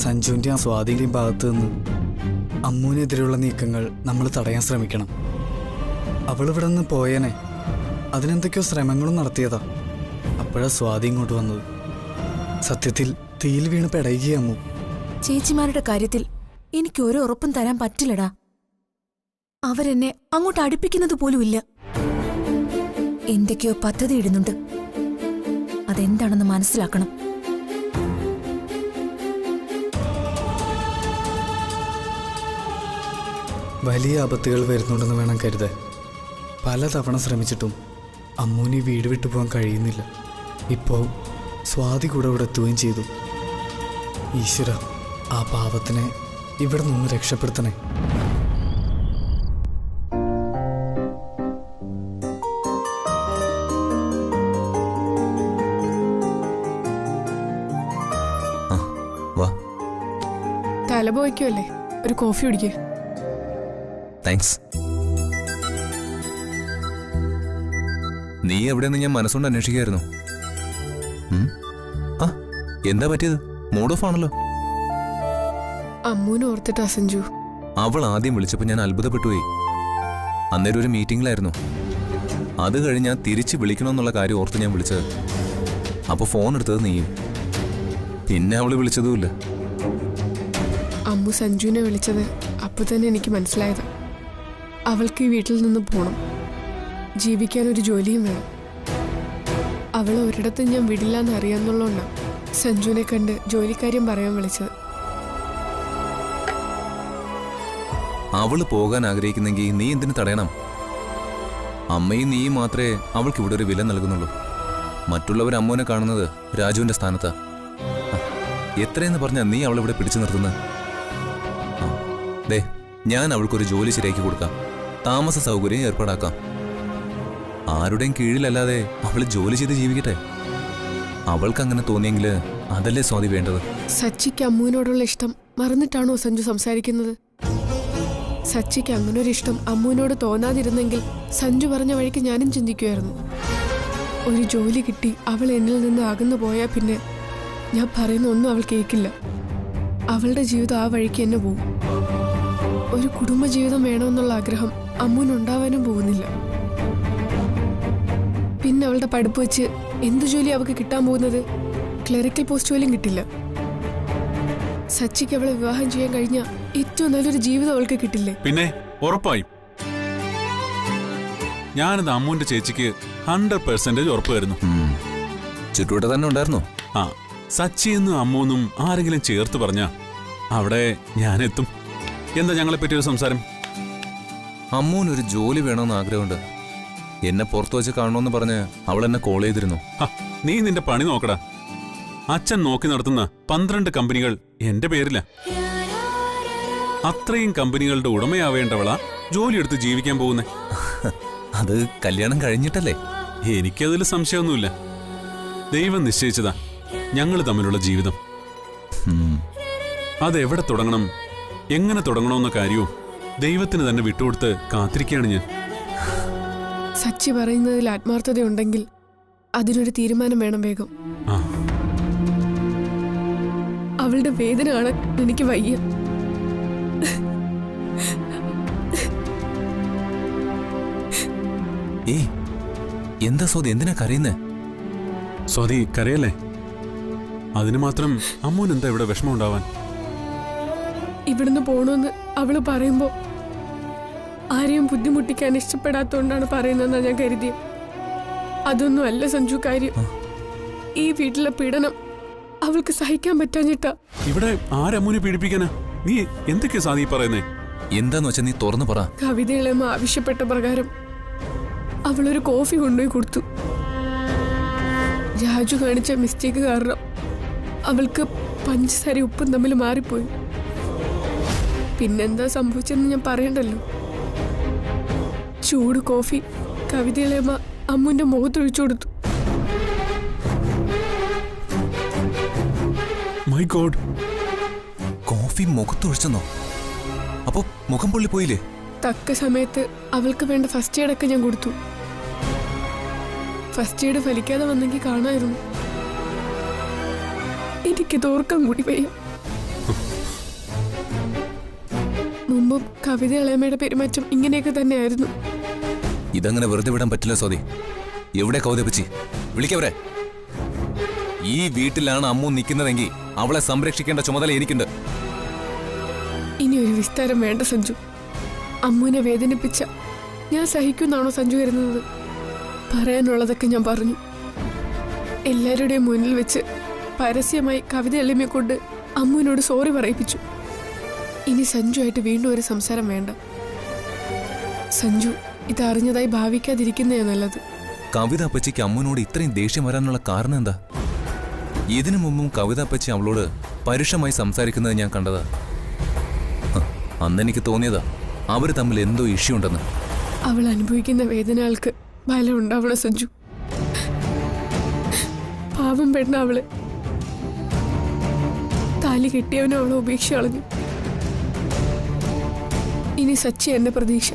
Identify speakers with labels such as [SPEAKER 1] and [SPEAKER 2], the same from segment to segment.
[SPEAKER 1] സഞ്ജുവിൻ്റെയും സ്വാതിൻ്റെയും ഭാഗത്തു നിന്ന് അമ്മുവിനെതിരെയുള്ള നീക്കങ്ങൾ നമ്മൾ തടയാൻ ശ്രമിക്കണം. അവളിവിടെ നിന്ന് പോയേനെ. അതിനെന്തൊക്കെയോ ശ്രമങ്ങളും നടത്തിയതാ. അപ്പോഴാണ് സ്വാതി ഇങ്ങോട്ട് വന്നത്. സത്യത്തിൽ തീയിൽ വീണ് പെടയുകയാ അമ്മു.
[SPEAKER 2] ചേച്ചിമാരുടെ കാര്യത്തിൽ എനിക്ക് ഒരു ഉറപ്പും തരാൻ പറ്റില്ലടാ. അവരെന്നെ അങ്ങോട്ട് അടുപ്പിക്കുന്നത് പോലുമില്ല. എന്തൊക്കെയോ പദ്ധതി ഇടുന്നുണ്ട്. അതെന്താണെന്ന് മനസ്സിലാക്കണം.
[SPEAKER 1] വലിയ ആപത്തുകൾ വരുന്നുണ്ടെന്ന് വേണം കരുതാൻ. പലതവണ ശ്രമിച്ചിട്ടും അമ്മൂനി വീട് വിട്ടു പോകാൻ കഴിയുന്നില്ല. ഇപ്പോൾ സ്വാതി കൂടെ ഇവിടെ എത്തുകയും ചെയ്തു. ഈശ്വര, ആ പാവത്തിനെ ഇവിടെ നിന്ന് രക്ഷപ്പെടുത്തണേ.
[SPEAKER 3] തലപോയ്ക്കല്ലേ, ഒരു കോഫി കുടിക്കേ.
[SPEAKER 4] താങ്ക്സ്. നീ എവിടെയെന്ന് ഞാൻ മനസ്സുകൊണ്ട് അന്വേഷിക്കായിരുന്നു. എന്താ പറ്റിയത്? മൂഡ് ഓഫ് ആണല്ലോ.
[SPEAKER 3] അമ്മൂനെ ഓർത്തിട്ടാ സഞ്ജു.
[SPEAKER 4] അവൾ ആദ്യം വിളിച്ചപ്പോൾ ഞാൻ അത്ഭുതപ്പെട്ടുപോയി. അന്നേരം ഒരു മീറ്റിംഗിലായിരുന്നു. അത് കഴിഞ്ഞ് ഞാൻ തിരിച്ച് വിളിക്കണമെന്നുള്ള കാര്യം ഓർത്ത് ഞാൻ വിളിച്ചത്. അപ്പോൾ ഫോൺ എടുത്തത് നീയും. പിന്നെ അവള് വിളിച്ചതുമില്ല.
[SPEAKER 3] അമ്മു സഞ്ജുവിനെ വിളിച്ചത് അപ്പോൾ തന്നെ എനിക്ക് മനസ്സിലായത് അവൾക്ക് ഈ വീട്ടിൽ നിന്ന് പോകണം. ജീവിക്കാനൊരു ജോലിയും വേണം. അവളെ ഒരിടത്തും ഞാൻ വിടില്ല എന്ന് അറിയാമെന്നുള്ളതുകൊണ്ടാണ് സഞ്ജുവിനെ കണ്ട് ജോലിക്കാര്യം പറയാൻ വിളിച്ചത്.
[SPEAKER 4] അവള് പോകാൻ ആഗ്രഹിക്കുന്നെങ്കിൽ നീ എന്തിനു തടയണം? അമ്മയും നീയും മാത്രമേ അവൾക്ക് ഇവിടെ ഒരു വില നൽകുന്നുള്ളൂ. മറ്റുള്ളവർ അമ്മൂനെ കാണുന്നത് രാജുവിന്റെ സ്ഥാനത്താ. എത്രയെന്ന് പറഞ്ഞാൽ നീ അവളിവിടെ പിടിച്ചു നിർത്തുന്നത്? ദേ, ഞാൻ അവൾക്കൊരു ജോലി ശരിയാക്കി കൊടുക്കാം. താമസ സൗകര്യം ഏർപ്പാടാക്കാം. ആരുടെയും കീഴിലല്ലാതെ അവൾ ജോലി ചെയ്ത് ജീവിക്കട്ടെ. അവൾക്ക് അങ്ങനെ തോന്നിയെങ്കിൽ അതല്ലേ സ്വാതി വേണ്ടത്.
[SPEAKER 3] സച്ചിക്ക് അമ്മുവിനോടുള്ള ഇഷ്ടം മറന്നിട്ടാണോ സഞ്ജു സംസാരിക്കുന്നത്? സച്ചിക്ക് അങ്ങനെ ഒരു ഇഷ്ടം അമ്മുവിനോട് തോന്നാതിരുന്നെങ്കിൽ സഞ്ജു പറഞ്ഞ വഴിക്ക് ഞാനും ചിന്തിക്കുമായിരുന്നു. ഒരു ജോലി കിട്ടി അവൾ എന്നിൽ നിന്ന് അകന്നു പോയാൽ പിന്നെ ഞാൻ പറയുന്ന ഒന്നും അവൾ കേൾക്കില്ല. അവളുടെ ജീവിതം ആ വഴിക്ക് തന്നെ പോകും. ഒരു കുടുംബജീവിതം വേണമെന്നുള്ള ആഗ്രഹം അമ്മുവിനുണ്ടാവാനും പോകുന്നില്ല. പിന്നെ അവളുടെ പഠിപ്പ് വെച്ച് എന്ത് ജോലി അവൾക്ക് കിട്ടാൻ പോകുന്നത്? ക്ലറിക്കൽ പോസ്റ്റ് പോലും കിട്ടില്ല. സച്ചിക്ക് അവളെ വിവാഹം ചെയ്യാൻ കഴിഞ്ഞാൽ ഏറ്റവും നല്ലൊരു ജീവിതം അവൾക്ക് കിട്ടില്ലേ?
[SPEAKER 5] പിന്നെ ഉറപ്പായും. ഞാനത് അമ്മുവിന്റെ ചേച്ചിക്ക് 100% ഉറപ്പ് വരുന്നു.
[SPEAKER 4] ചുറ്റൂട്ട തന്നെ ഉണ്ടായിരുന്നു.
[SPEAKER 5] ആ, സച്ചിയെന്നും അമ്മുവെന്നും ആരെങ്കിലും ചേർത്ത് പറഞ്ഞ അവിടെ ഞാനെത്തും. എന്താ ഞങ്ങളെ പറ്റിയൊരു സംസാരം?
[SPEAKER 4] അമ്മൂനൊരു ജോലി വേണമെന്ന് ആഗ്രഹമുണ്ട്. എന്നെ പുറത്തു വെച്ച് കാണണമെന്ന് പറഞ്ഞ് അവൾ എന്നെ കോൾ ചെയ്തിരുന്നു.
[SPEAKER 5] നീ നിന്റെ പണി നോക്കടാ. അച്ഛൻ നോക്കി നടത്തുന്ന 12 കമ്പനികൾ എന്റെ പേരില. അത്രയും കമ്പനികളുടെ ഉടമയാവേണ്ടവളാ ജോലിയെടുത്ത് ജീവിക്കാൻ പോകുന്നേ.
[SPEAKER 4] അത് കല്യാണം കഴിഞ്ഞിട്ടല്ലേ?
[SPEAKER 5] എനിക്കതിൽ സംശയമൊന്നുമില്ല. ദൈവം നിശ്ചയിച്ചതാ ഞങ്ങൾ തമ്മിലുള്ള ജീവിതം. അതെവിടെ തുടങ്ങണം, എങ്ങനെ തുടങ്ങണമെന്ന കാര്യവും ദൈവത്തിന് തന്നെ വിട്ടുകൊടുത്ത് കാത്തിരിക്കുകയാണ് ഞാൻ.
[SPEAKER 3] സച്ചി പറയുന്നതിൽ ആത്മാർത്ഥതയുണ്ടെങ്കിൽ അതിനൊരു തീരുമാനം വേണം വേഗം. അവളുടെ വേദന കാണാൻ എനിക്ക് വയ്യ.
[SPEAKER 4] എന്താ സ്വാതി, എന്തിനാ കരയുന്നേ?
[SPEAKER 5] സ്വാതി കരയല്ലേ. അതിന് മാത്രം അമ്മൂന് എന്താ ഇവിടെ വിഷമം ഉണ്ടാവാൻ?
[SPEAKER 3] ഇവിടുന്ന് പോണെന്ന് അവള് പറയുമ്പോ ആരെയും ബുദ്ധിമുട്ടിക്കാൻ ഇഷ്ടപ്പെടാത്തോണ്ടാണ് പറയുന്നതെന്നാ ഞാൻ കരുതിയത്. അതൊന്നും അല്ല സഞ്ജു കാര്യം. ഈ വീട്ടിലെ പീഡനം അവൾക്ക് സഹിക്കാൻ പറ്റാഞ്ഞിട്ടാ.
[SPEAKER 5] ഇവിടെ ആരമ്മൂനെ പീഡിപ്പിക്കാനാ? നീ എന്തൊക്കെയാ സാധി പറയുന്നേ?
[SPEAKER 4] എന്താന്ന് വെച്ചാ നീ തുറന്നു പറ.
[SPEAKER 3] കവിതയിളമ്മ ആവശ്യപ്പെട്ട പ്രകാരം അവളൊരു കോഫി കൊണ്ടുപോയി കൊടുത്തു. രാജു കാണിച്ച മിസ്റ്റേക്ക് കാരണം അവൾക്ക് പഞ്ചസാര ഉപ്പും തമ്മിൽ മാറിപ്പോയി. പിന്നെന്താ സംഭവിച്ചെന്ന് ഞാൻ പറയണ്ടല്ലോ. ചൂട് കോഫി കവിതയിളമ്മ അമ്മുവിന്റെ മുഖത്തൊഴിച്ചു കൊടുത്തു.
[SPEAKER 5] മൈ ഗോഡ്,
[SPEAKER 4] കോഫി മുഖത്തൊഴിച്ചെന്നോ? അപ്പൊ മുഖം പൊള്ളി പോയില്ലേ?
[SPEAKER 3] തക്ക സമയത്ത് അവൾക്ക് വേണ്ട ഫസ്റ്റ് എയ്ഡ് ഒക്കെ ഞാൻ കൊടുത്തു. ഫസ്റ്റ് എയ്ഡ് ഫലിക്കാതെ വന്നെങ്കിൽ കാണായിരുന്നു. എനിക്ക് തോർക്കാൻ കൂടി വയ്യ. മുമ്പും കവിത ഇളയമ്മയുടെ പെരുമാറ്റം ഇങ്ങനെയൊക്കെ തന്നെയായിരുന്നു.
[SPEAKER 4] ഇതങ്ങനെ വെറുതെ വിടാൻ പറ്റില്ല സ്വാതി. എവിടെ കൗതപ്പച്ചി? വിളിക്കവരെ. ഈ വീട്ടിലാണ് അമ്മു നിൽക്കുന്നതെങ്കിൽ അവളെ സംരക്ഷിക്കേണ്ട ചുമതല എനിക്കുണ്ട്.
[SPEAKER 3] ഇനി ഒരു വിസ്താരം വേണ്ട സഞ്ജു. അമ്മുവിനെ വേദനിപ്പിച്ച ഞാൻ സഹിക്കുന്നാണോ സഞ്ജു കരുതുന്നത്? പറയാനുള്ളതൊക്കെ ഞാൻ പറഞ്ഞു. എല്ലാവരുടെയും മുന്നിൽ വെച്ച് പരസ്യമായി കവിത എളിമയെ കൊണ്ട് അമ്മുവിനോട് സോറി പറയിപ്പിച്ചു. ഇനി സഞ്ജുവായിട്ട് വീണ്ടും ഒരു സംസാരം വേണ്ട. സഞ്ജു ഇതറിഞ്ഞതായി ഭാവിക്കാതിരിക്കുന്നേ നല്ലത്.
[SPEAKER 4] കവിത അപ്പച്ചിക്ക് അമ്മുവിനോട് ഇത്രയും ദേഷ്യം വരാനുള്ള കാരണം എന്താ? ഇതിനു മുമ്പും കവിത അപ്പച്ചി അവളോട് പരുഷമായി സംസാരിക്കുന്നത് ഞാൻ കണ്ടതാ. അന്നെനിക്ക് തോന്നിയതാ അവര് തമ്മിൽ എന്തോ ഇഷ്യൂ ഉണ്ടെന്ന്.
[SPEAKER 3] അവൾ അനുഭവിക്കുന്ന വേദനകൾക്ക് ബലം ഉണ്ടാവണം സഞ്ജു. പാവം പെണ്ണ അവള്. താലി കെട്ടിയവനും അവളെ ഉപേക്ഷ കളഞ്ഞു. ഇനി സച്ചി എന്നെ പ്രതീക്ഷ.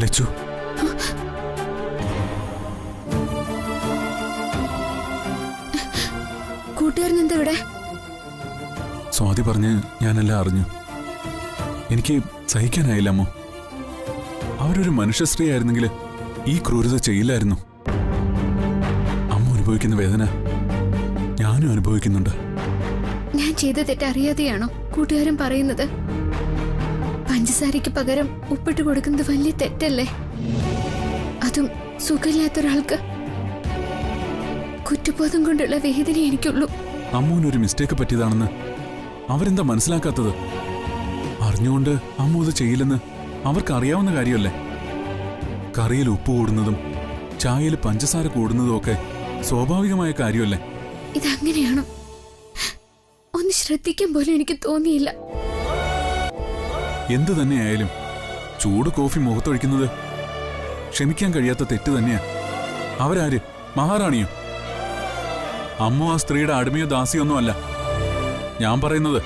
[SPEAKER 5] ലച്ചു,
[SPEAKER 2] കൂട്ടുകാരൻ എന്താ ഇവിടെ?
[SPEAKER 5] സ്വാതി പറഞ്ഞ് ഞാനെല്ലാം അറിഞ്ഞു. എനിക്ക് സഹിക്കാനായില്ല അമ്മു. അവരൊരു മനുഷ്യശ്രീ ആയിരുന്നെങ്കിൽ ഈ ക്രൂരത ചെയ്യില്ലായിരുന്നു. അമ്മ അനുഭവിക്കുന്ന വേദന ഞാനും അനുഭവിക്കുന്നുണ്ട്.
[SPEAKER 6] ഞാൻ ചെയ്ത തെറ്ററിയാതെയാണോ കൂട്ടുകാരൻ പറയുന്നത്? പഞ്ചസാരയ്ക്ക് പകരം ഉപ്പിട്ട് കൊടുക്കുന്നത് വലിയ തെറ്റല്ലേ? അതും സുഖമില്ലാത്തൊരാൾക്ക്. കുറ്റബോധം കൊണ്ടുള്ള വേദന എനിക്കുള്ളൂ.
[SPEAKER 5] അമ്മുവിനൊരു മിസ്റ്റേക്ക് പറ്റിയതാണെന്ന് അവരെന്താ മനസ്സിലാക്കാത്തത്? അറിഞ്ഞുകൊണ്ട് അമ്മു ഇത് ചെയ്യില്ലെന്ന് അവർക്ക് അറിയാവുന്ന കാര്യമല്ലേ? കറിയിൽ ഉപ്പ് കൂടുന്നതും ചായയിൽ പഞ്ചസാര കൂടുന്നതും ഒക്കെ സ്വാഭാവികമായ കാര്യമല്ലേ?
[SPEAKER 6] ഇതങ്ങനെയാണോ? ഒന്ന് ശ്രദ്ധിക്കാൻ പോലും എനിക്ക് തോന്നിയില്ല.
[SPEAKER 5] എന്തു തന്നെയായാലും ചൂട് കോഫി മുഖത്തൊഴിക്കുന്നത് ക്ഷമിക്കാൻ കഴിയാത്ത തെറ്റ് തന്നെയാ. അവരാര്? മഹാറാണിയോ? അമ്മ ആ സ്ത്രീയുടെ അടിമയോ ദാസിയൊന്നും അല്ല. ഞാൻ പറയുന്നത്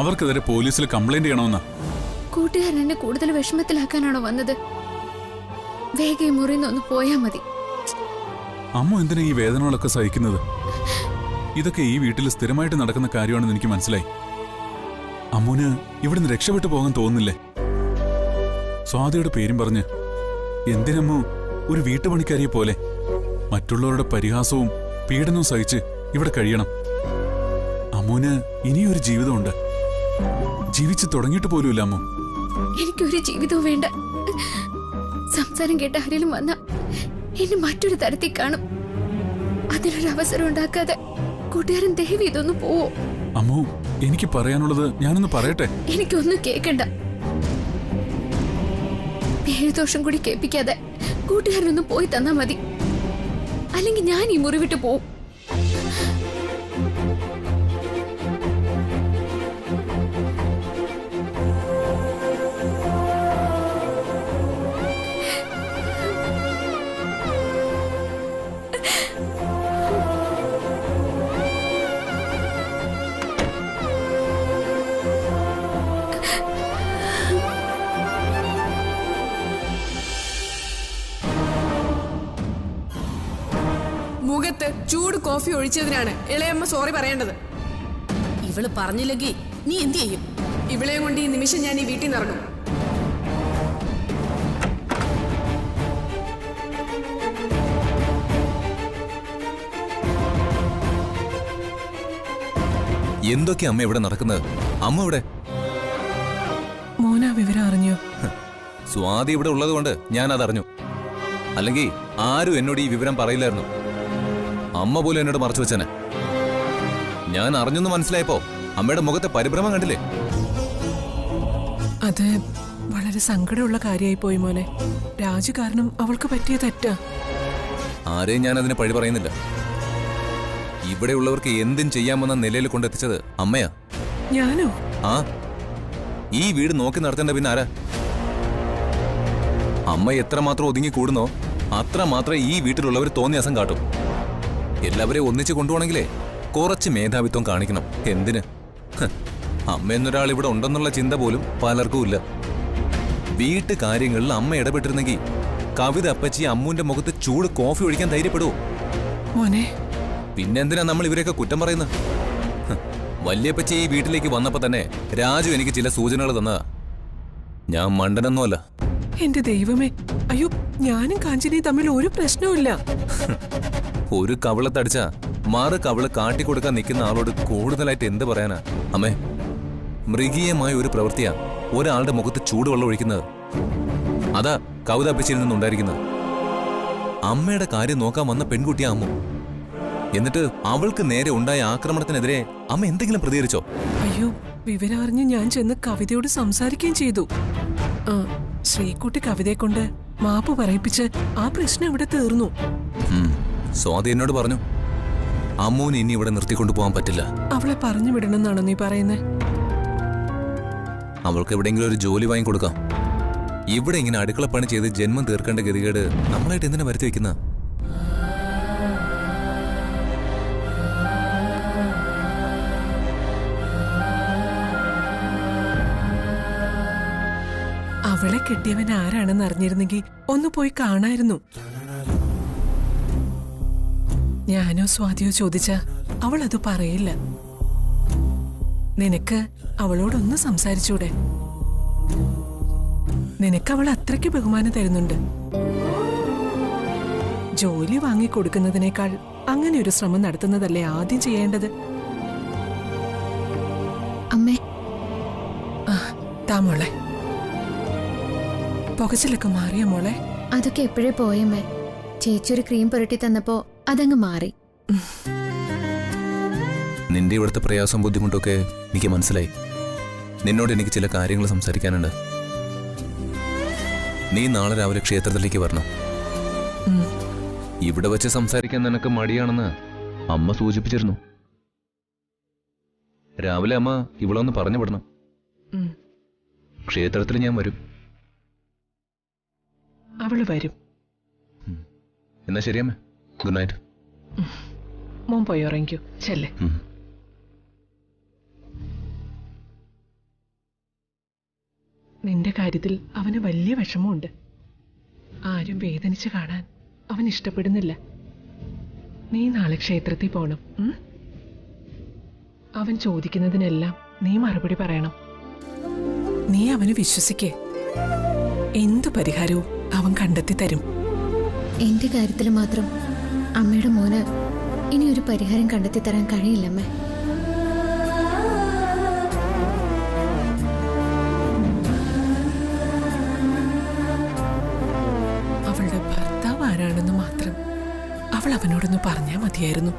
[SPEAKER 5] അവർക്കെതിരെ പോലീസിൽ കംപ്ലൈന്റ് ചെയ്യണമെന്നാ.
[SPEAKER 6] കൂട്ടുകാരൻ എന്നെ കൂടുതൽ വിഷമത്തിലാക്കാനാണോ വന്നത്? വേഗം മുറിന്നൊന്ന് പോയാ മതി.
[SPEAKER 5] അമ്മ എന്തിനാ ഈ വേദനകളൊക്കെ സഹിക്കുന്നത്? ഇതൊക്കെ ഈ വീട്ടിൽ സ്ഥിരമായിട്ട് നടക്കുന്ന കാര്യമാണെന്ന് എനിക്ക് മനസ്സിലായി. അമ്മുന് ഇവിടുന്ന് രക്ഷപ്പെട്ടു പോകാൻ തോന്നുന്നില്ലേ? സ്വാതിയുടെ പേരും പറഞ്ഞ് എന്തിനമ്മു ഒരു വീട്ടുപണിക്കാരിയെ പോലെ മറ്റുള്ളവരുടെ പരിഹാസവും പീഡനവും സഹിച്ച് ഇവിടെ കഴിയണം? അമ്മുന് ഇനിയൊരു ജീവിതമുണ്ട്. ജീവിച്ചു തുടങ്ങിയിട്ട് പോലുമില്ല അമ്മു.
[SPEAKER 6] എനിക്കൊരു ജീവിതവും വേണ്ട. സംസാരം കേട്ട ആരെങ്കിലും വന്ന എന്നെ മറ്റൊരു തരത്തിൽ കാണും. അതിനൊരു അവസരം ഉണ്ടാക്കാതെ കൂട്ടുകാരൻ ദയവ് ഇതൊന്ന് പോവോ?
[SPEAKER 5] അമ്മു, എനിക്ക് പറയാനുള്ളത് ഞാനൊന്ന് പറയട്ടെ.
[SPEAKER 6] എനിക്കൊന്നും കേൾക്കണ്ട. പേരുദോഷം കൂടി കേൾപ്പിക്കാതെ കൂട്ടുകാരനൊന്നും പോയി തന്നാ മതി. അല്ലെങ്കിൽ ഞാൻ ഈ മുറി വിട്ട് പോവും.
[SPEAKER 3] മുഖത്ത് ചൂട് കോഫി ഒഴിച്ചതിനാണ് ഇളയമ്മ സോറി പറയേണ്ടത്.
[SPEAKER 2] ഇവള് പറഞ്ഞില്ലെങ്കിൽ നീ എന്ത് ചെയ്യും?
[SPEAKER 3] ഇവളെയും കൊണ്ട് ഈ നിമിഷം ഞാൻ ഈ വീട്ടിൽ നിന്ന് ഇറങ്ങും.
[SPEAKER 4] എന്തൊക്കെ അമ്മ ഇവിടെ നടക്കുന്നത്? അമ്മ ഇവിടെ
[SPEAKER 2] മോനാ വിവരം അറിഞ്ഞോ?
[SPEAKER 4] സ്വാതി ഇവിടെ ഉള്ളത് കൊണ്ട് ഞാൻ അതറിഞ്ഞു. അല്ലെങ്കിൽ ആരും എന്നോട് ഈ വിവരം പറയില്ലായിരുന്നു. അമ്മ പോലും എന്നോട് മറച്ചു വെച്ചനെ. ഞാൻ അറിഞ്ഞെന്ന് മനസ്സിലായപ്പോ അമ്മയുടെ മുഖത്തെ പരിഭ്രമം കണ്ടില്ലേ?
[SPEAKER 7] അത് വളരെ സങ്കടമുള്ള കാര്യമായി പോയി മോനെ. രാജു കാരണം അവൾക്ക് പറ്റിയ തെറ്റാ.
[SPEAKER 4] ആരെയും ഞാൻ അതിനെ പഴി പറയുന്നില്ല. ഇവിടെയുള്ളവർക്ക് എന്തും ചെയ്യാമെന്ന നിലയിൽ കൊണ്ടെത്തിച്ചത് അമ്മയാ.
[SPEAKER 7] ഞാനോ?
[SPEAKER 4] ആ, ഈ വീട് നോക്കി നടത്തേണ്ട പിന്നെ ആരാ? അമ്മ എത്രമാത്രം ഒതുങ്ങി കൂടുന്നോ അത്രമാത്രം ഈ വീട്ടിലുള്ളവർ തോന്നിയാസം കാട്ടും. എല്ലാവരെയും ഒന്നിച്ച് കൊണ്ടുപോകണമെങ്കിലേ കുറച്ച് മേധാവിത്വം കാണിക്കണം. എന്തിന്? അമ്മ എന്നൊരാൾ ഇവിടെ ഉണ്ടെന്നുള്ള ചിന്ത പോലും പലർക്കും ഇല്ല. വീട്ടു കാര്യങ്ങളിൽ അമ്മ ഇടപെട്ടിരുന്നെങ്കിൽ കവിത അപ്പച്ചി അമ്മൂന്റെ മുഖത്ത് ചൂട് കോഫി ഒഴിക്കാൻ ധൈര്യപ്പെടുവോ?
[SPEAKER 7] മോനെ,
[SPEAKER 4] പിന്നെന്തിനാ നമ്മൾ ഇവരെയൊക്കെ കുറ്റം പറയുന്നത്? വല്യപ്പച്ചി ഈ വീട്ടിലേക്ക് വന്നപ്പോ തന്നെ രാജു എനിക്ക് ചില സൂചനകൾ തന്നതാ. ഞാൻ മണ്ടനൊന്നുമല്ല.
[SPEAKER 7] എന്റെ ദൈവമേ, അയ്യോ, ഞാനും കാഞ്ചനയും തമ്മിൽ ഒരു പ്രശ്നവുമില്ല.
[SPEAKER 4] ഒരു കവിളത്തടിച്ച മാറ് കവിള് കാട്ടിക്കൊടുക്കാൻ നിൽക്കുന്ന ആളോട് കൂടുതലായിട്ട് എന്ത് പറയാനാ? അമ്മേ, മൃഗീയമായ ഒരു പ്രവൃത്തിയാ ഒരാളുടെ മുഖത്ത് ചൂടുവെള്ളം ഒഴിക്കുന്നത്. അതാ കവിതാപ്പച്ചിയിൽ നിന്നുണ്ടായിരിക്കുന്നത്. അമ്മയുടെ കാര്യം നോക്കാൻ വന്ന പെൺകുട്ടിയാ അമ്മു. എന്നിട്ട് അവൾക്ക് നേരെ ഉണ്ടായ ആക്രമണത്തിനെതിരെ അമ്മ എന്തെങ്കിലും പ്രതികരിച്ചോ?
[SPEAKER 7] അയ്യോ, വിവരം അറിഞ്ഞ് ഞാൻ ചെന്ന് കവിതയോട് സംസാരിക്കുകയും ചെയ്തു. ശ്രീകുട്ടി കവിതയെ കൊണ്ട് മാപ്പ് പറയിപ്പിച്ച് ആ പ്രശ്നം ഇവിടെ തീർന്നു.
[SPEAKER 4] സ്വാതി എന്നോട് പറഞ്ഞു അമ്മൂന് ഇനി ഇവിടെ നിർത്തിക്കൊണ്ടു പോകാൻ പറ്റില്ല.
[SPEAKER 7] അവളെ പറഞ്ഞു വിടണമെന്നാണോ നീ പറയുന്നത്?
[SPEAKER 4] അവൾക്ക് എവിടെയെങ്കിലും ഒരു ജോലി വാങ്ങിക്കൊടുക്കാം. ഇവിടെ ഇങ്ങനെ അടുക്കളപ്പണി ചെയ്ത് ജന്മം തീർക്കേണ്ട ഗതികേട് നമ്മളായിട്ട് എന്തിനാ വരുത്തി വെക്കുന്ന?
[SPEAKER 7] അവളെ കെട്ടിയവൻ ആരാണെന്ന് അറിഞ്ഞിരുന്നെങ്കിൽ ഒന്ന് പോയി കാണായിരുന്നു. ഞാനോ സ്വാതിയോ ചോദിച്ച അവൾ അത് പറയില്ല. നിനക്ക് അവളോടൊന്ന് സംസാരിച്ചൂടെ? നിനക്ക് അവൾ അത്രയ്ക്ക് ബഹുമാനം തരുന്നുണ്ട്. ജോലി വാങ്ങിക്കൊടുക്കുന്നതിനേക്കാൾ അങ്ങനെ ഒരു ശ്രമം നടത്തുന്നതല്ലേ ആദ്യം ചെയ്യേണ്ടത്?
[SPEAKER 6] അമ്മേ,
[SPEAKER 7] താ മോളെ, പുകച്ചിലൊക്കെ മാറിയ മോളെ?
[SPEAKER 6] അതൊക്കെ എപ്പോഴേ പോയമ്മേ. ചേച്ചി ഒരു ക്രീം പുരട്ടി തന്നപ്പോ അതങ്ങ് മാറി.
[SPEAKER 4] നിന്റെ ഇവിടുത്തെ പ്രയാസം ബുദ്ധിമുട്ടൊക്കെ എനിക്ക് മനസ്സിലായി. നിന്നോട് എനിക്ക് ചില കാര്യങ്ങൾ സംസാരിക്കാനുണ്ട്. നീ നാളെ രാവിലെ ക്ഷേത്രത്തിലേക്ക് വരണം. ഇവിടെ വെച്ച് സംസാരിക്കാൻ നിനക്ക് മടിയാണെന്ന് അമ്മ സൂചിപ്പിച്ചിരുന്നു. രാവിലെ അമ്മ ഇവളൊന്ന് പറഞ്ഞു വിടണം. ക്ഷേത്രത്തിൽ ഞാൻ വരും.
[SPEAKER 7] അവള് വരും.
[SPEAKER 4] എന്നാ ശരിയമ്മ, ഗുഡ് നൈറ്റ്.
[SPEAKER 7] മോൻ പോയി ഉറങ്ങിക്കോ, ചെല്ലേ. നിന്റെ കാര്യത്തിൽ അവന് വലിയ വിഷമമുണ്ട്. ആരും വേദനിച്ച് കാണാൻ അവൻ ഇഷ്ടപ്പെടുന്നില്ല. നീ നാളെ ക്ഷേത്രത്തിൽ പോണം. അവൻ ചോദിക്കുന്നതിനെല്ലാം നീ മറുപടി പറയണം. നീ അവന് വിശ്വസിക്കേ. എന്തു പരിഹാരവും അവൻ കണ്ടെത്തി തരും.
[SPEAKER 6] എന്റെ കാര്യത്തിൽ മാത്രം അമ്മയുടെ മോന് ഇനി ഒരു പരിഹാരം കണ്ടെത്തി തരാൻ കഴിയില്ലമ്മേ.
[SPEAKER 7] അവളുടെ ഭർത്താവ് ആരാണെന്ന് മാത്രം അവൾ അവനോടൊന്ന് പറഞ്ഞാൽ മതിയായിരുന്നു.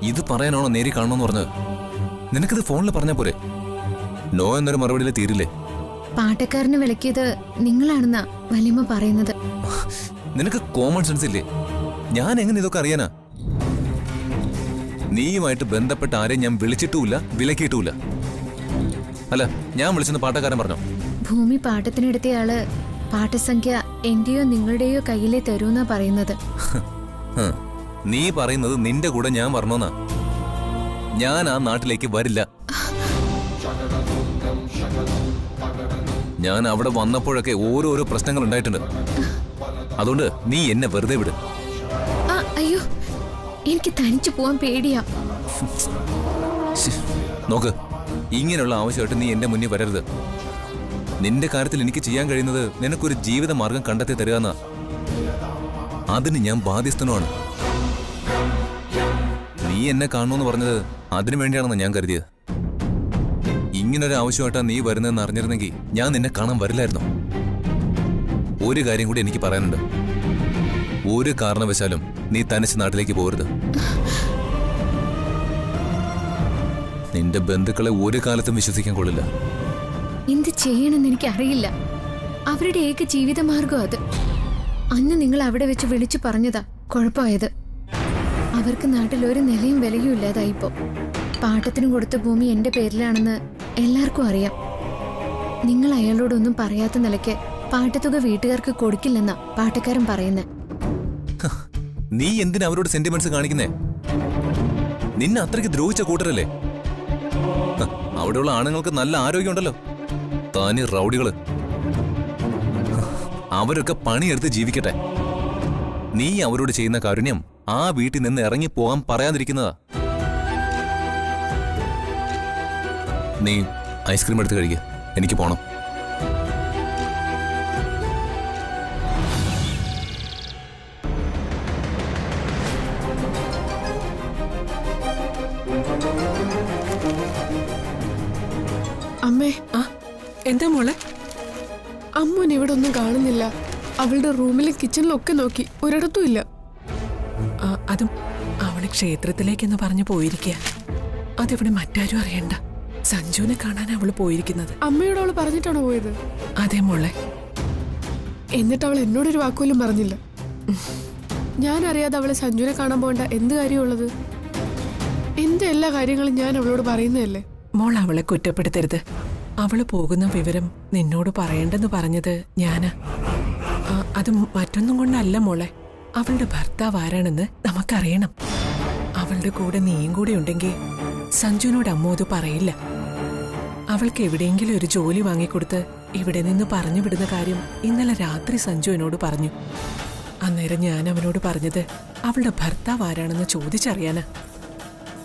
[SPEAKER 4] ഇത് പറയാനാണോ നേരി കാണണമെന്ന് പറഞ്ഞത്? നിനക്കിത് ഫോണിൽ പറഞ്ഞാ പോരെ? നോ എന്നൊരു മറുപടിയിൽ തീരില്ലേ?
[SPEAKER 6] പാട്ടക്കാരന് വിളിക്കിയത് നിങ്ങളാണെന്നാ വല്യമ്മ പറയുന്നത്.
[SPEAKER 4] നിനക്ക് കോമൺ സെൻസ് ഇല്ലേ? ഞാൻ എങ്ങനെ ഇതൊക്കെ അറിയാനാ? നീയുമായിട്ട് ബന്ധപ്പെട്ട ആരെയും ഞാൻ വിളിച്ചിട്ടുമില്ല, വിലക്കിയിട്ടുമില്ല. അല്ല, ഞാൻ വിളിച്ചെന്ന് പാട്ടക്കാരൻ പറഞ്ഞോ?
[SPEAKER 6] ഭൂമി പാട്ടത്തിനെടുത്തയാള് പാട്ടസംഖ്യ എന്റെയോ നിങ്ങളുടെയോ കയ്യിലേ തരൂന്നാ പറയുന്നത്.
[SPEAKER 4] നീ പറയുന്നത് നിന്റെ കൂടെ ഞാൻ വരണോന്നാ? ഞാൻ ആ നാട്ടിലേക്ക് വരില്ല. ഞാൻ അവിടെ വന്നപ്പോഴൊക്കെ ഓരോരോ പ്രശ്നങ്ങൾ ഉണ്ടായിട്ടുണ്ട്. അതുകൊണ്ട് നീ എന്നെ വെറുതെ വിട്.
[SPEAKER 6] അയ്യോ, എനിക്ക് തനിച്ചു പോവാൻ പേടിയാ.
[SPEAKER 4] നോക്ക്, ഇങ്ങനെയുള്ള ആവശ്യമായിട്ട് നീ എന്റെ മുന്നിൽ വരരുത്. നിന്റെ കാര്യത്തിൽ എനിക്ക് ചെയ്യാൻ കഴിയുന്നത് നിനക്കൊരു ജീവിത മാർഗം കണ്ടെത്തി തരിക. അതിന് ഞാൻ ബാധ്യസ്ഥനുമാണ്. നീ എന്നെ കാണണമെന്ന് പറഞ്ഞത് അതിനു വേണ്ടിയാണെന്ന് ഞാൻ കരുതിയത്. ഇങ്ങനൊരു ആവശ്യമായിട്ടാണ് നീ വരുന്നതെന്ന് അറിഞ്ഞിരുന്നെങ്കിൽ ഞാൻ നിന്നെ കാണാൻ വരില്ലായിരുന്നു. ഒരു കാര്യം കൂടി എനിക്ക് പറയാനുണ്ട്. ഒരു കാരണവശാലും നീ തനിച്ച് നാട്ടിലേക്ക് പോകരുത്. നിന്റെ ബന്ധുക്കളെ ഒരു കാലത്തും വിശ്വസിക്കാൻ കൊള്ളില്ല.
[SPEAKER 6] എന്ത് ചെയ്യണമെന്ന് എനിക്കറിയില്ല. അവരുടെ ഏക ജീവിതമാർഗം അത്. അന്ന് നിങ്ങൾ അവിടെ വെച്ച് വിളിച്ചു പറഞ്ഞതാ കുഴപ്പമായത്. അവർക്ക് നാട്ടിൽ ഒരു നിലയും വിലയും ഇല്ലാതായിപ്പോ. പാട്ടത്തിനും കൊടുത്ത ഭൂമി എന്റെ പേരിലാണെന്ന് എല്ലാവർക്കും അറിയാം. നിങ്ങൾ അയാളോടൊന്നും പറയാത്ത നിലയ്ക്ക് പാട്ടത്തുക വീട്ടുകാർക്ക് കൊടുക്കില്ലെന്നാ പാട്ടക്കാരൻ പറയുന്നേ.
[SPEAKER 4] നീ എന്തിനാ അവരോട് സെന്റിമെന്റ്സ് കാണിക്കുന്നേ? നിന്നെ അത്രയ്ക്ക് ദ്രോഹിച്ച കൂട്ടരല്ലേ? അവിടെയുള്ള ആണുങ്ങൾക്ക് നല്ല ആരോഗ്യമുണ്ടല്ലോ. താനി റൗഡികള് അവരൊക്കെ പണിയെടുത്ത് ജീവിക്കട്ടെ. നീ അവരോട് ചെയ്യുന്ന കാരുണ്യം ആ വീട്ടിൽ നിന്ന് ഇറങ്ങി പോകാൻ പറയാതിരിക്കുന്നതാ. നീ ഐസ്ക്രീം എടുത്ത് കഴിക്കുക, എനിക്ക് പോണം.
[SPEAKER 3] അമ്മേ,
[SPEAKER 7] എന്താ മോളെ?
[SPEAKER 3] അമ്മൂന് ഇവിടെ ഒന്നും കാണുന്നില്ല. അവളുടെ റൂമിലും കിച്ചണിലും ഒക്കെ നോക്കി, ഒരിടത്തും ഇല്ല.
[SPEAKER 7] അതും അവള് ക്ഷേത്രത്തിലേക്കെന്ന് പറഞ്ഞു പോയിരിക്കുക. അതിവിടെ മറ്റാരും അറിയണ്ട. സഞ്ജുവിനെ കാണാൻ അവള് പോയിരിക്കുന്നത്.
[SPEAKER 3] അമ്മയോട് അവള് പറഞ്ഞിട്ടാണോ പോയത്?
[SPEAKER 7] അതെ മോളെ.
[SPEAKER 3] എന്നിട്ട് അവൾ എന്നോടൊരു വാക്കുപോലും പറഞ്ഞില്ല. ഞാൻ അറിയാതെ അവളെ സഞ്ജുവിനെ കാണാൻ പോകേണ്ട എന്ത് കാര്യമുള്ളത്? എന്റെ എല്ലാ കാര്യങ്ങളും ഞാൻ അവളോട് പറയുന്നതല്ലേ.
[SPEAKER 7] മോൾ അവളെ കുറ്റപ്പെടുത്തരുത്. അവള് പോകുന്ന വിവരം നിന്നോട് പറയേണ്ടെന്ന് പറഞ്ഞത് ഞാനാ. അത് മറ്റൊന്നും കൊണ്ടല്ല മോളെ. അവളുടെ ഭർത്താവ് ആരാണെന്ന് നമുക്കറിയണം. അവളുടെ കൂടെ നീയും കൂടെ ഉണ്ടെങ്കിൽ സഞ്ജുവിനോട് അമ്മ അത് പറയില്ല. അവൾക്ക് എവിടെയെങ്കിലും ഒരു ജോലി വാങ്ങിക്കൊടുത്ത് ഇവിടെ നിന്ന് പറഞ്ഞു വിടുന്ന കാര്യം ഇന്നലെ രാത്രി സഞ്ജു എന്നോട് പറഞ്ഞു. അന്നേരം ഞാൻ അവനോട് പറഞ്ഞത് അവളുടെ ഭർത്താവ് ആരാണെന്ന് ചോദിച്ചറിയാനാ.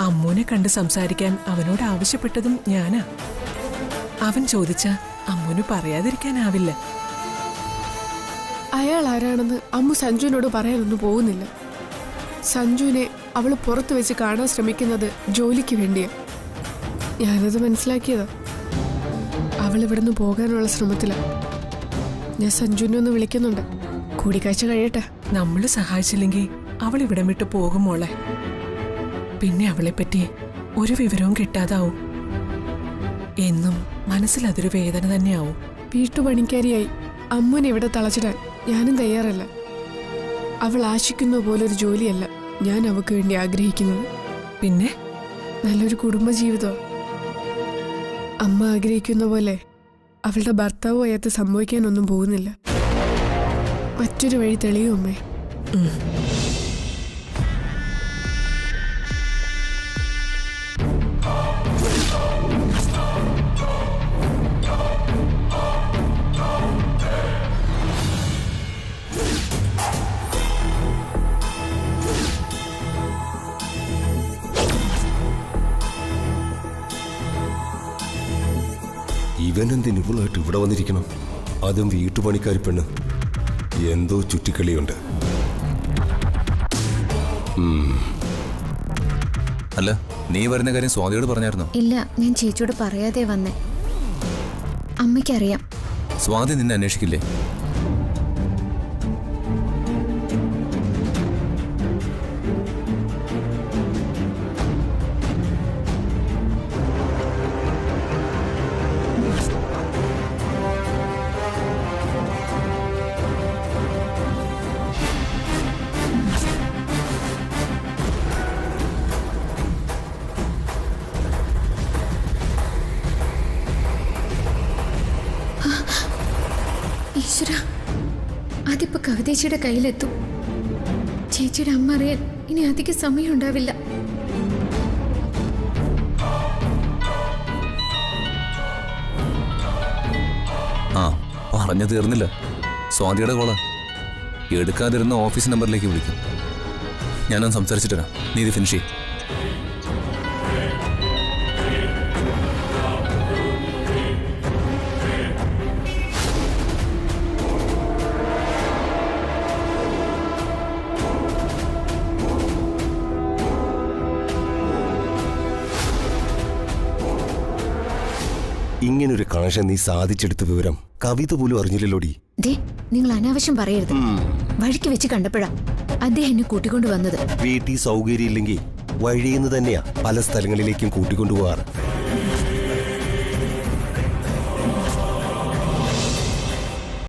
[SPEAKER 7] അമ്മൂനെ കണ്ട് സംസാരിക്കാൻ അവനോട് ആവശ്യപ്പെട്ടതും ഞാനാ. അവൻ ചോദിച്ച അമ്മൂന് പറയാതിരിക്കാനാവില്ല.
[SPEAKER 3] അയാൾ ആരാണെന്ന് അമ്മു സഞ്ജുവിനോട് പറയാനൊന്നും പോകുന്നില്ല. സഞ്ജുവിനെ അവൾ പുറത്തു വെച്ച് കാണാൻ ശ്രമിക്കുന്നത് ജോലിക്ക് വേണ്ടിയാ. ഞാനത് മനസ്സിലാക്കിയതാ. അവൾ ഇവിടുന്ന് പോകാനുള്ള ശ്രമത്തില. ഞാൻ സഞ്ജുവിനെ ഒന്ന് വിളിക്കുന്നുണ്ട്. കൂടിക്കാഴ്ച കഴിയട്ടെ.
[SPEAKER 7] നമ്മള് സഹായിച്ചില്ലെങ്കിൽ അവൾ ഇവിടം വിട്ട് പോകും മോളെ. പിന്നെ അവളെപ്പറ്റി ഒരു വിവരവും കിട്ടാതാവും. എന്നും മനസ്സിൽ അതൊരു വേദന തന്നെയാവും.
[SPEAKER 3] വീട്ടുപണിക്കാരിയായി അമ്മുനെ ഇവിടെ തളച്ചിടാൻ ഞാനും തയ്യാറല്ല. അവൾ ആശിക്കുന്ന പോലൊരു ജോലിയല്ല ഞാൻ അവൾക്ക് വേണ്ടി ആഗ്രഹിക്കുന്നത്.
[SPEAKER 7] പിന്നെ
[SPEAKER 3] നല്ലൊരു കുടുംബജീവിതം. അമ്മ ആഗ്രഹിക്കുന്ന പോലെ അവളുടെ ഭർത്താവോ അയത്ത് സംഭവിക്കാനൊന്നും പോകുന്നില്ല. മറ്റൊരു വഴി തെളിയും അമ്മേ.
[SPEAKER 8] ഇവനെന്തിന് ഇവളായിട്ട് ഇവിടെ വന്നിരിക്കണം? അതും വീട്ടുപണിക്കാരി പെണ്ണ്. എന്തോ ചുറ്റിക്കളിയുണ്ട്.
[SPEAKER 4] അല്ല, നീ വരുന്ന കാര്യം സ്വാതിയോട് പറഞ്ഞായിരുന്നോ?
[SPEAKER 6] ഇല്ല, ഞാൻ ചേച്ചിയോട് പറയാതെ വന്നേ. അമ്മയ്ക്കറിയാം.
[SPEAKER 4] സ്വാതി നിന്നെ അന്വേഷിക്കില്ലേ?
[SPEAKER 6] ഈശ്വര, അതിപ്പോ കവിതേച്ചിയുടെ കയ്യിലെത്തും. ചേച്ചിയുടെ അമ്മ അറിയാൻ ഇനി അധികം സമയം ഉണ്ടാവില്ല.
[SPEAKER 4] ആ, പറഞ്ഞു തീർന്നില്ല. സ്വാതിയുടെ കോള് എടുക്കാതിരുന്ന ഓഫീസ് നമ്പറിലേക്ക് വിളിക്കും. ഞാനൊന്ന് സംസാരിച്ചിട്ട് വരാം. നീ ഇത് ഫിനിഷ് ചെയ്യും.
[SPEAKER 8] ഇങ്ങനൊരു കണക്ഷൻ നീ സാധിച്ചെടുത്ത വിവരം കവിത പോലും അറിഞ്ഞില്ലല്ലോടി.
[SPEAKER 6] നിങ്ങൾ അനാവശ്യം പറയരുത്. വഴിക്ക് വെച്ച് കണ്ടപ്പോഴാ അദ്ദേഹം എന്നെ കൂട്ടിക്കൊണ്ടു വന്നത്.
[SPEAKER 8] വീട്ടിൽ സൗകര്യം ഇല്ലെങ്കിൽ വഴിയിൽ നിന്ന് തന്നെയാ പല സ്ഥലങ്ങളിലേക്കും കൂട്ടിക്കൊണ്ടുപോകാറ്.